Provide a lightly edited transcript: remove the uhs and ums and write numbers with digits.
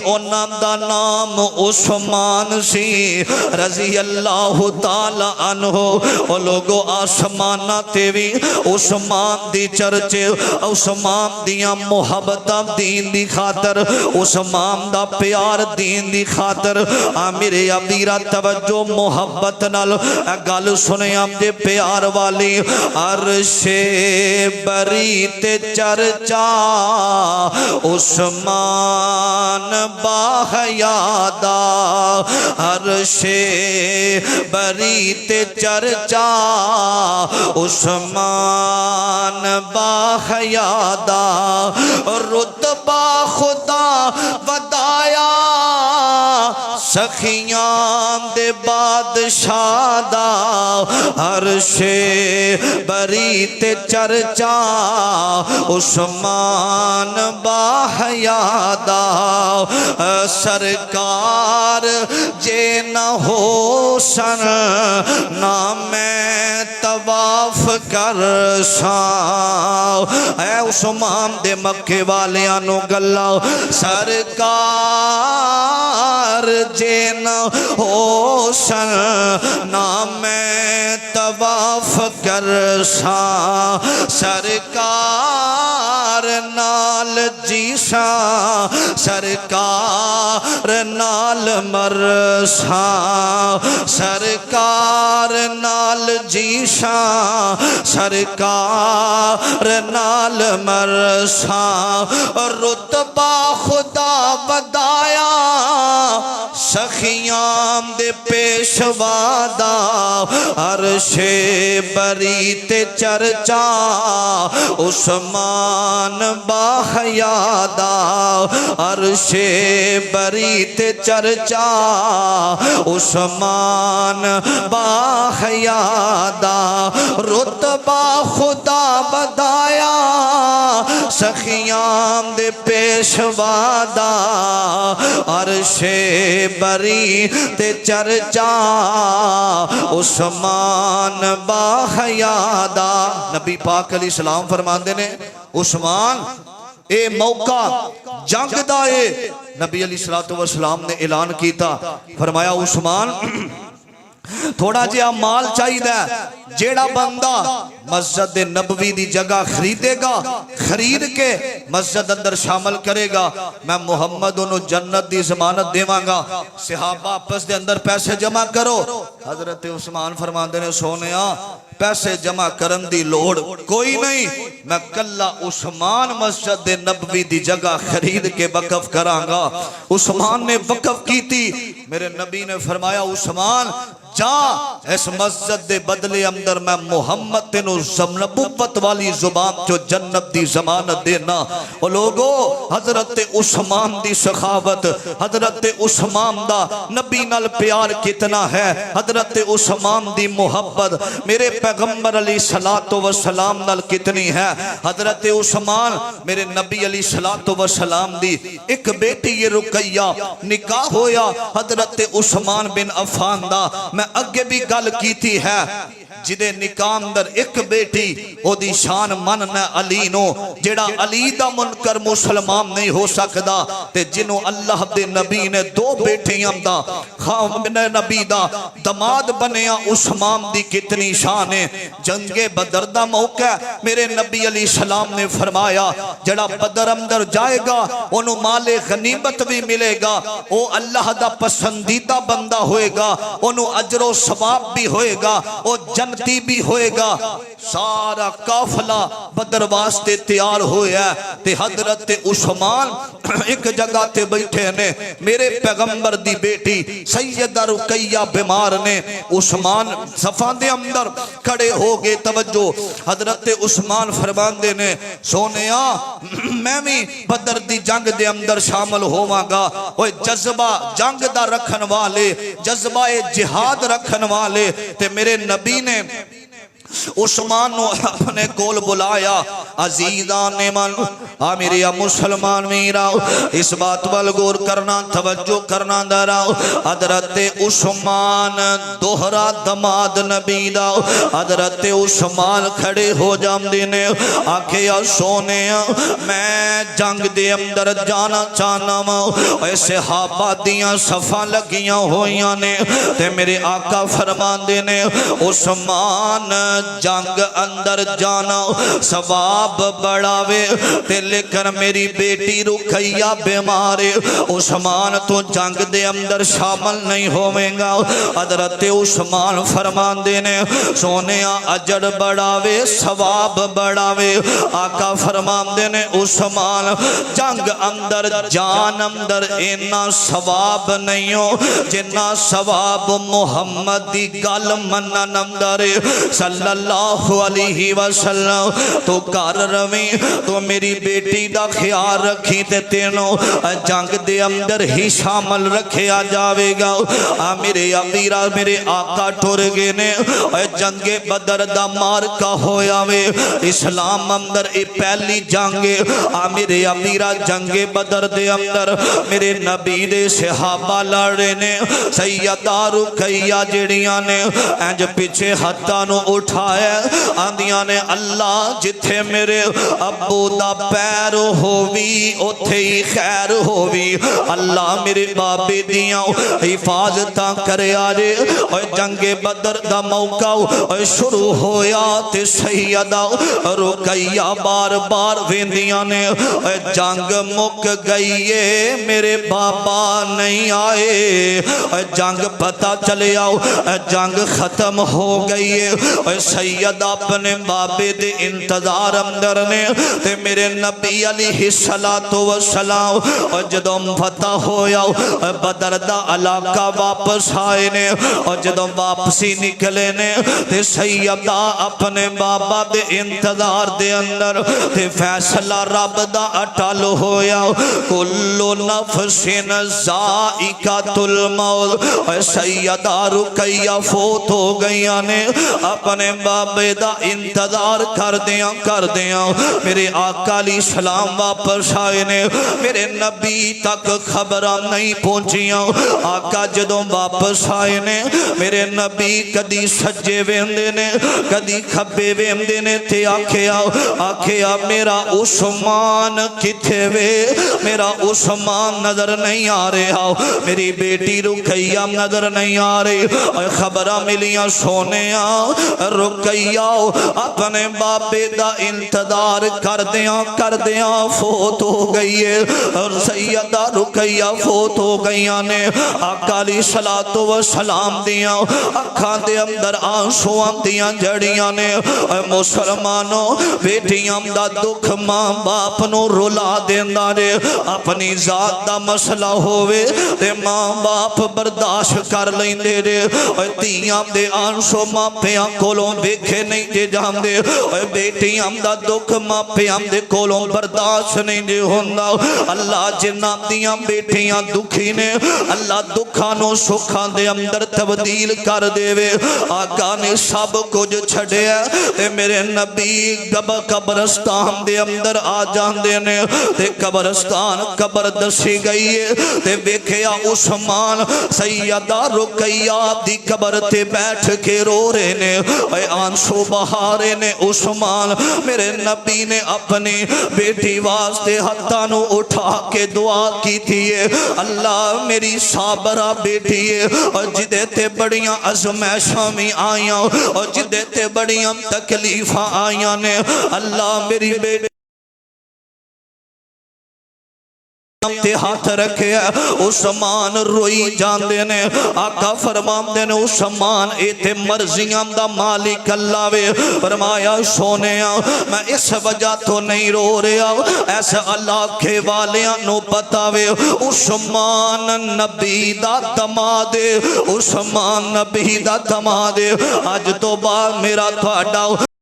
انہاں دا نام عثمان سی رضی اللہ تعالی عنہ او لوگو آسمانہ تے بھی عثمان دی چرچے عثمان دیاں محبتاں دین دی خاطر عثمان دا پیار دین دی خاطر میرے ابیرہ توجہ محبت نال گل سنے دے پیار والی عرش بری تے چرچا عثمان باحیادا عرش بری تے چرچا عثمان باحیادا رتبہ خدا ودایا سخیان دے بادشاہ دا عرش بری تے چرچا عثمان باحیادا سرکار جے نہ ہو سن نہ میں طواف کر ساں اے عثمان دے مکے والیاں نو گلا سرکار جے نہ ہو سن نہ میں طواف کر ساں سرکار نال جیساں سرکار نال مرساں سرکار نال جیساں سرکار نال مرساں رتبہ خدا بدایا سخیام دے پیشوا دا عرش بری تے چرچا عثمان باحیادا عرش بری تے چرچا عثمان باحیادا رتبہ خدا بدایا سخیام دے پیشوا دا عرش بری تے چرچا عثمان باحیادا نبی پاک علیہ السلام فرماندے نے عثمان اے موقع جنگ دا اے نبی علیہ السلام نے اعلان کیتا فرمایا عثمان تھوڑا جہا مال چاہیے جیڑا بندہ مسجد نبوی دی جگہ خریدے گا خرید کے مسجد اندر شامل کرے گا میں محمد انہوں جنت دی ضمانت دیواں گا صحابہ آپس دے اندر پیسے جمع کرو حضرت عثمان فرماندے نے سونیا پیسے جمع کرن دی لوڑ کوئی نہیں میں کلا عثمان مسجد نبوی دی جگہ خرید کے وقف کراں گا عثمان نے وقف کی تھی میرے نبی نے فرمایا عثمان جا اس مسجد دے بدلے اندر میں محمد تینو نبوت والی زبان جو جنت دی ضمانت دینا اور لوگو حضرت عثمان دی سخاوت حضرت عثمان دا نبی نال پیار کتنا ہے حضرت عثمان دی محبت میرے پیغمبر علیہ السلام نال کتنی ہے حضرت عثمان میرے نبی علیہ السلام دی ایک بیٹی یہ رقیہ نکاح ہویا حضرت عثمان بن عفان دا میں اگے بھی گل کیتی ہے جدے نکاح اندر ایک بیٹی او دی شان مننا علی نو جیڑا علی دا منکر مسلمان نہیں ہو سکدا تے جنوں اللہ دے نبی نے دو بیٹیاں دا خامن نبی دا دماد بنیا عثمان دی کتنی شان ہے جنگ بدر دا موقع میرے نبی علیہ السلام نے فرمایا جڑا بدر اندر جائے گا انہوں مال غنیمت بھی ملے گا او اللہ دا پسندیدہ بندہ ہوئے گا انہوں اجر و ثواب بھی ہوئے گا او جنتی بھی ہوئے گا سارا قافلہ بدر واسطے تیار ہویا ہے تے حضرت عثمان ایک جگہ تے بیٹھے نے میرے پیغمبر دی بیٹی سیدہ رقیہ بیمار نے عثمان صفان دے اندر کھڑے ہو گئے توجہ حضرت عثمان فرماندے نے سونیا میں بھی بدر دی جنگ دے اندر شامل ہوواں گا اوے جذبہ جنگ دا رکھن والے جذبہ جہاد رکھن والے تے میرے نبی نے عثمان نو اپنے کول بلایا عزیزان من میرے مسلمان میرا اس بات وال غور کرنا توجہ کرنا دراؤ حضرت عثمان دوہرا دماد نبی دا حضرت عثمان کھڑے ہو جاندے نے آکھے یا سونے میں جنگ دے اندر جانا چاہنا وا اے صحابہ دیاں صفاں لگیاں ہویاں نے تے میرے آقا فرماندے نے عثمان جنگ اندر جانا ثواب بڑھاوے تے لیکن میری بیٹی رقیہ بیمارے عثمان تو جنگ دے اندر شامل نہیں ہوئیں گا حضرت عثمان فرمان دینے سونے اجر بڑھاوے ثواب بڑھاوے آقا فرمان دینے عثمان جنگ اندر جان اندر اینا ثواب نہیں ہو جنہ ثواب محمد دی گل منن اندر صلی اللہ علیہ وسلم تو کر رویں تو میری بیٹی دا خیال رکھی تے تینوں جنگ دے اندر ہی شامل رکھیا جاوے گا میرے امیرہ میرے آقا ٹھور گے نے جنگ بدر دا مارکا ہویا وے اسلام اندر ای پہلی جنگے میرے امیرہ جنگ بدر دے اندر میرے نبی دے صحابہ لڑے نے سیدہ رقیہ جڑیاں نے انج پیچھے ہتھاں نو اٹھایا آندیاں نے اللہ جتھے میرے ابو دا پیر ہووی اتھے ہی خیر ہووی اللہ میرے بابے دیاں حفاظتاں کرے آجے جنگ بدر دا موقع شروع ہویا تے سیدہ رقیہ بار بار ویندیاں نے جنگ مک گئیے میرے بابا نہیں آئے جنگ پتہ چلے آؤ جنگ ختم ہو گئیے سیدہ اپنے بابے دے انتظار اندر نے تے میرے نبی علیہ السلام جدوں فتح ہویا بدر دا علاقہ واپس آئے نے جدوں واپسی نکلے نے تے سیدہ اپنے بابا دے انتظار دے اندر تے فیصلہ رب دا اٹل ہویا کل نفس ذائقۃ الموت سیدہ رقیہ فوت ہو گئیاں نے اپنے بابے دا انتظار کر دیاں میرے آقا علیہ السلام واپس آئے نے میرے نبی تک خبراں نہیں پہنچیاں آقا جدوں واپس آئے نے میرے نبی کدی سجے ویندے نے کدی کھبے ویندے نے تے آکھیا میرا عثمان کتھے وے میرا عثمان نظر نہیں آ رہا میری بیٹی رقیہ نظر نہیں آ رہی خبراں ملیاں سونیاں رقیہ اپنے بابے دا انتظار کر دیاں فوت ہو گئی ہے اور سیدہ رقیہ فوت ہو گئیاں نے آقا علیہ السلام دیاں اکھاں دے اندر آنسواں دیاں جڑیاں نے مسلمانوں بیٹیاں دا دکھ ماں باپ نو رولا دیندا نے اپنی ذات دا مسئلہ ہووے تے ماں باپ برداشت کر لیندے نے دھیاں دے آنسو ماں پیاں کولوں ویکھے نہیں جے جاندے بیٹیاں دا دکھ ماں پیاں دے کولوں برداشت نہیں جے ہوندا اللہ جنہاں دیاں بیٹیاں دکھی نے اللہ دکھاں نو سکھاں دے اندر تبدیل کر دے وے آقا نے سب کچھ چھڑیا تے میرے نبی قبرستان دے اندر آ جاندے نے تے قبرستان قبر دسی گئی ہے تے ویکھیا عثمان سیدہ رقیہ دی قبر تے بیٹھ کے رو رہے نے اے آنسو بہارے نے عثمان میرے نبی نے اپنی بیٹی واسطے ہتھاں نو اٹھا کے دعا کی تھی اللہ میری صابرہ بیٹی ہے اور جدے تے بڑیاں ازمائشاں میں آیاں اور جدے تے بڑیاں تکلیفاں آیاں نے اللہ میری بیٹی تے ہاتھ رکھے عثمان روئی جاندے نے آقا فرماندے نے عثمان اے تے مرضیاں دا مالک اللہ وے فرمایا سونیاں میں اس وجہ تو نہیں رو رہا ایسے اللہ کے والیاں نو پتا وے عثمان نبی دا دمادے عثمان نبی دا دمادے آج تو بعد میرا تھوڑا